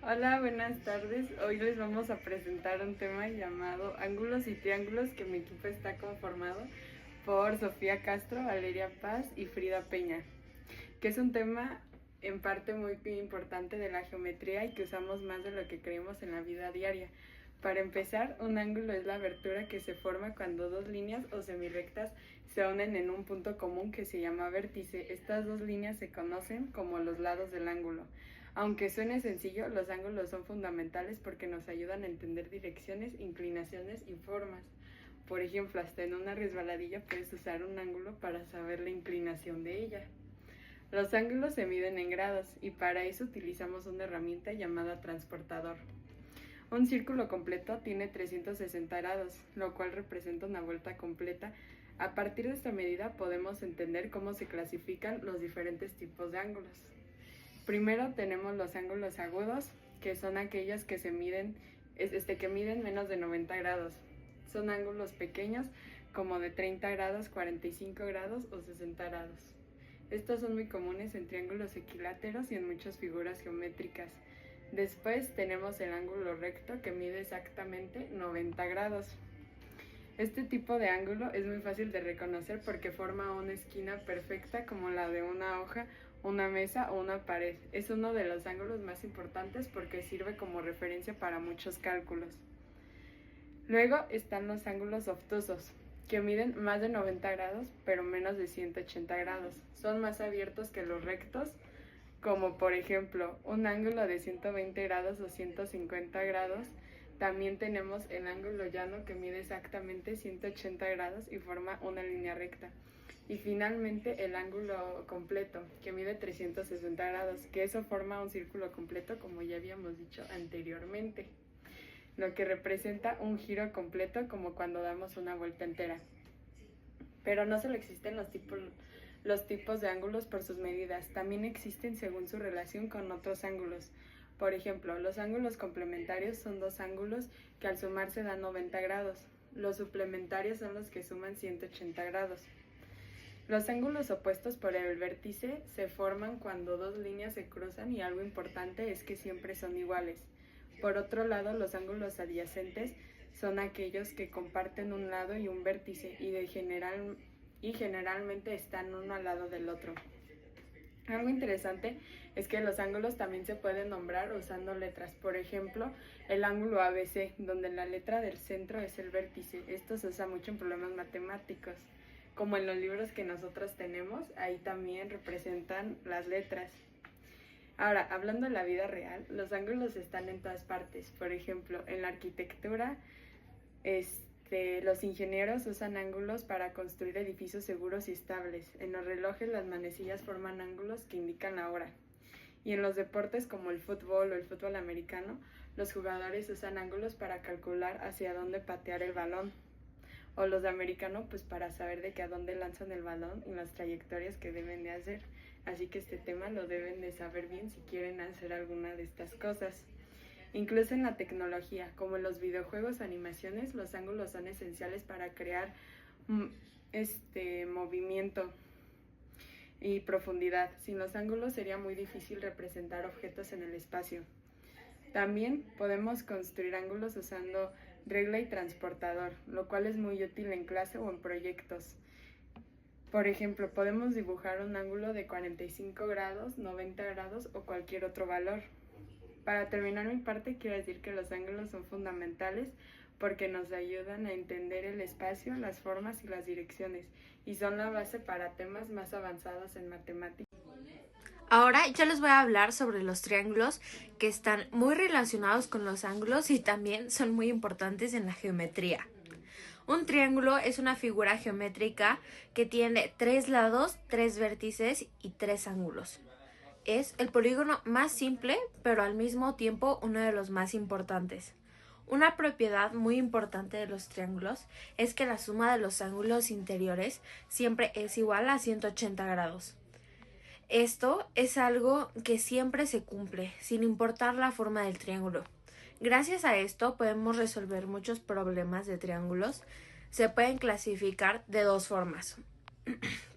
Hola, buenas tardes. Hoy les vamos a presentar un tema llamado Ángulos y Triángulos, que mi equipo está conformado por Sofía Castro, Valeria Paz y Frida Peña, que es un tema en parte muy importante de la geometría y que usamos más de lo que creemos en la vida diaria. Para empezar, un ángulo es la abertura que se forma cuando dos líneas o semirrectas se unen en un punto común que se llama vértice. Estas dos líneas se conocen como los lados del ángulo. Aunque suene sencillo, los ángulos son fundamentales porque nos ayudan a entender direcciones, inclinaciones y formas. Por ejemplo, hasta en una resbaladilla puedes usar un ángulo para saber la inclinación de ella. Los ángulos se miden en grados y para eso utilizamos una herramienta llamada transportador. Un círculo completo tiene 360 grados, lo cual representa una vuelta completa. A partir de esta medida podemos entender cómo se clasifican los diferentes tipos de ángulos. Primero tenemos los ángulos agudos, que son aquellos que miden menos de 90 grados. Son ángulos pequeños, como de 30 grados, 45 grados o 60 grados. Estos son muy comunes en triángulos equiláteros y en muchas figuras geométricas. Después tenemos el ángulo recto, que mide exactamente 90 grados. Este tipo de ángulo es muy fácil de reconocer porque forma una esquina perfecta como la de una hoja, una mesa o una pared. Es uno de los ángulos más importantes porque sirve como referencia para muchos cálculos. Luego están los ángulos obtusos, que miden más de 90 grados pero menos de 180 grados. Son más abiertos que los rectos, como por ejemplo un ángulo de 120 grados o 150 grados. También tenemos el ángulo llano, que mide exactamente 180 grados y forma una línea recta. Y finalmente el ángulo completo, que mide 360 grados, que eso forma un círculo completo, como ya habíamos dicho anteriormente, lo que representa un giro completo, como cuando damos una vuelta entera. Pero no solo existen los tipos de ángulos por sus medidas, también existen según su relación con otros ángulos. Por ejemplo, los ángulos complementarios son dos ángulos que al sumarse dan 90 grados. Los suplementarios son los que suman 180 grados. Los ángulos opuestos por el vértice se forman cuando dos líneas se cruzan y algo importante es que siempre son iguales. Por otro lado, los ángulos adyacentes son aquellos que comparten un lado y un vértice y generalmente están uno al lado del otro. Algo interesante es que los ángulos también se pueden nombrar usando letras. Por ejemplo, el ángulo ABC, donde la letra del centro es el vértice. Esto se usa mucho en problemas matemáticos. Como en los libros que nosotros tenemos, ahí también representan las letras. Ahora, hablando de la vida real, los ángulos están en todas partes. Por ejemplo, en la arquitectura, los ingenieros usan ángulos para construir edificios seguros y estables. En los relojes, las manecillas forman ángulos que indican la hora. Y en los deportes como el fútbol o el fútbol americano, los jugadores usan ángulos para calcular hacia dónde patear el balón. O los de americano, pues para saber de que a dónde lanzan el balón y las trayectorias que deben de hacer. Así que este tema lo deben de saber bien si quieren hacer alguna de estas cosas. Incluso en la tecnología, como en los videojuegos o animaciones, los ángulos son esenciales para crear movimiento y profundidad. Sin los ángulos sería muy difícil representar objetos en el espacio. También podemos construir ángulos usando regla y transportador, lo cual es muy útil en clase o en proyectos. Por ejemplo, podemos dibujar un ángulo de 45 grados, 90 grados o cualquier otro valor. Para terminar mi parte, quiero decir que los ángulos son fundamentales porque nos ayudan a entender el espacio, las formas y las direcciones, y son la base para temas más avanzados en matemáticas. Ahora yo les voy a hablar sobre los triángulos, que están muy relacionados con los ángulos y también son muy importantes en la geometría. Un triángulo es una figura geométrica que tiene 3 lados, 3 vértices y 3 ángulos. Es el polígono más simple, pero al mismo tiempo uno de los más importantes. Una propiedad muy importante de los triángulos es que la suma de los ángulos interiores siempre es igual a 180 grados. Esto es algo que siempre se cumple, sin importar la forma del triángulo. Gracias a esto podemos resolver muchos problemas de triángulos. Se pueden clasificar de dos formas,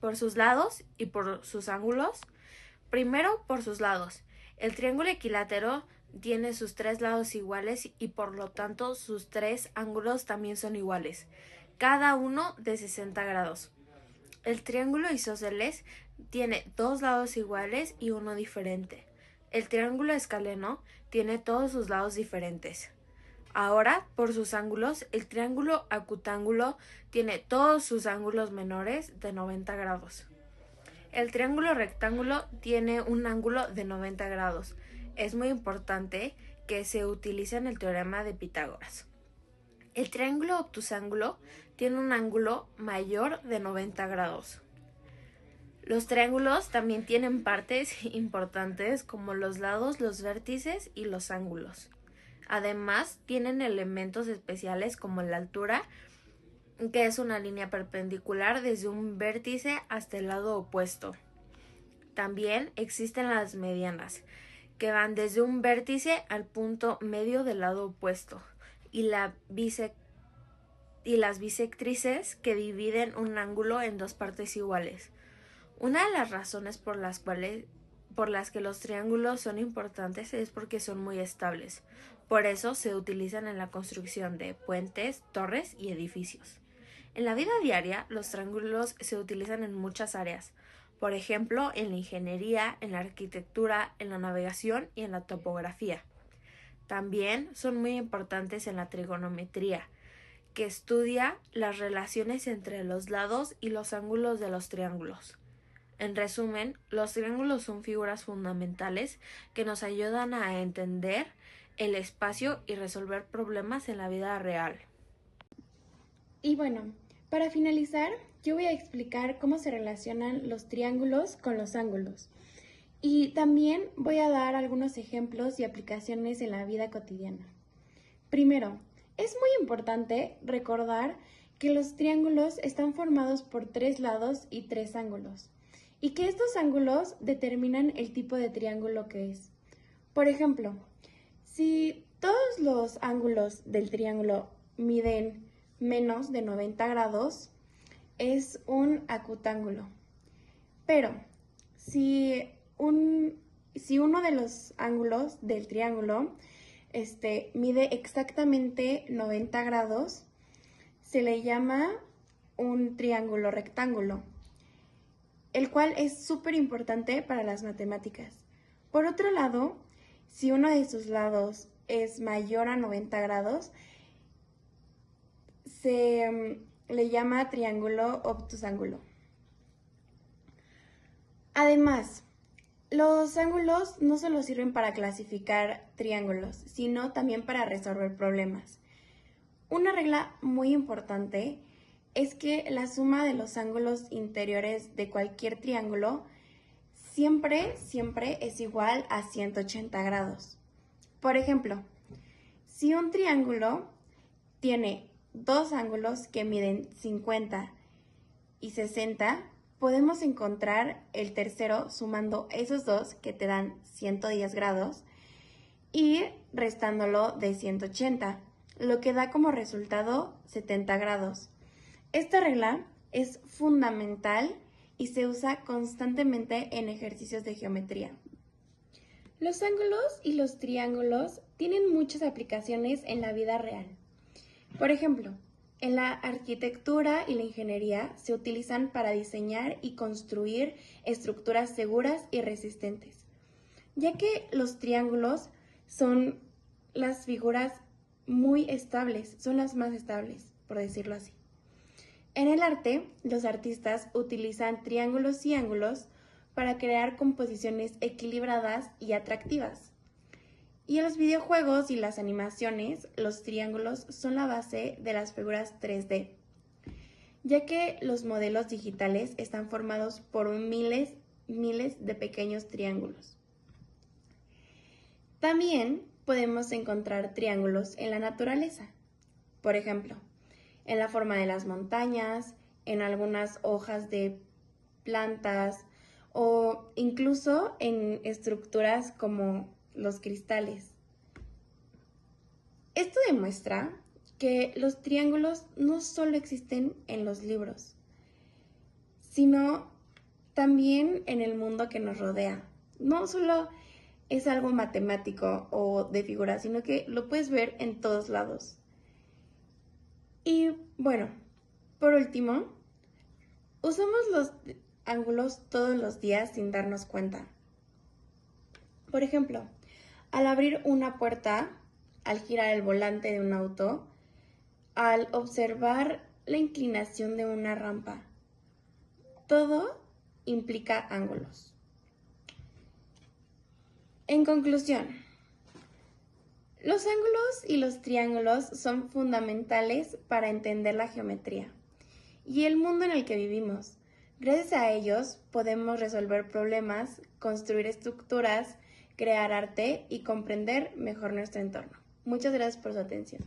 por sus lados y por sus ángulos. Primero, por sus lados. El triángulo equilátero tiene sus 3 lados iguales y por lo tanto sus 3 ángulos también son iguales, cada uno de 60 grados. El triángulo isósceles tiene 2 lados iguales y uno diferente. El triángulo escaleno tiene todos sus lados diferentes. Ahora, por sus ángulos, el triángulo acutángulo tiene todos sus ángulos menores de 90 grados. El triángulo rectángulo tiene un ángulo de 90 grados. Es muy importante que se utilice en el teorema de Pitágoras. El triángulo obtusángulo tiene un ángulo mayor de 90 grados. Los triángulos también tienen partes importantes como los lados, los vértices y los ángulos. Además, tienen elementos especiales como la altura, que es una línea perpendicular desde un vértice hasta el lado opuesto. También existen las medianas, que van desde un vértice al punto medio del lado opuesto, y las bisectrices, que dividen un ángulo en 2 partes iguales. Una de las razones por las que los triángulos son importantes es porque son muy estables. Por eso se utilizan en la construcción de puentes, torres y edificios. En la vida diaria, los triángulos se utilizan en muchas áreas. Por ejemplo, en la ingeniería, en la arquitectura, en la navegación y en la topografía. También son muy importantes en la trigonometría, que estudia las relaciones entre los lados y los ángulos de los triángulos. En resumen, los triángulos son figuras fundamentales que nos ayudan a entender el espacio y resolver problemas en la vida real. Y bueno, para finalizar, yo voy a explicar cómo se relacionan los triángulos con los ángulos. Y también voy a dar algunos ejemplos y aplicaciones en la vida cotidiana. Primero, es muy importante recordar que los triángulos están formados por 3 lados y 3 ángulos, y que estos ángulos determinan el tipo de triángulo que es. Por ejemplo, si todos los ángulos del triángulo miden menos de 90 grados, es un acutángulo. Pero si uno de los ángulos del triángulo mide exactamente 90 grados, se le llama un triángulo rectángulo, el cual es súper importante para las matemáticas. Por otro lado, si uno de sus lados es mayor a 90 grados, se le llama triángulo obtusángulo. Además, los ángulos no solo sirven para clasificar triángulos, sino también para resolver problemas. Una regla muy importante es que la suma de los ángulos interiores de cualquier triángulo siempre es igual a 180 grados. Por ejemplo, si un triángulo tiene 2 ángulos que miden 50 y 60, podemos encontrar el tercero sumando esos dos que te dan 110 grados y restándolo de 180, lo que da como resultado 70 grados. Esta regla es fundamental y se usa constantemente en ejercicios de geometría. Los ángulos y los triángulos tienen muchas aplicaciones en la vida real. Por ejemplo, en la arquitectura y la ingeniería se utilizan para diseñar y construir estructuras seguras y resistentes, ya que los triángulos son las figuras muy estables, son las más estables, por decirlo así. En el arte, los artistas utilizan triángulos y ángulos para crear composiciones equilibradas y atractivas. Y en los videojuegos y las animaciones, los triángulos son la base de las figuras 3D, ya que los modelos digitales están formados por miles de pequeños triángulos. También podemos encontrar triángulos en la naturaleza, por ejemplo, en la forma de las montañas, en algunas hojas de plantas o incluso en estructuras como los cristales. Esto demuestra que los triángulos no solo existen en los libros, sino también en el mundo que nos rodea. No solo es algo matemático o de figura, sino que lo puedes ver en todos lados. Y bueno, por último, usamos los ángulos todos los días sin darnos cuenta. Por ejemplo, al abrir una puerta, al girar el volante de un auto, al observar la inclinación de una rampa. Todo implica ángulos. En conclusión, los ángulos y los triángulos son fundamentales para entender la geometría y el mundo en el que vivimos. Gracias a ellos podemos resolver problemas, construir estructuras, crear arte y comprender mejor nuestro entorno. Muchas gracias por su atención.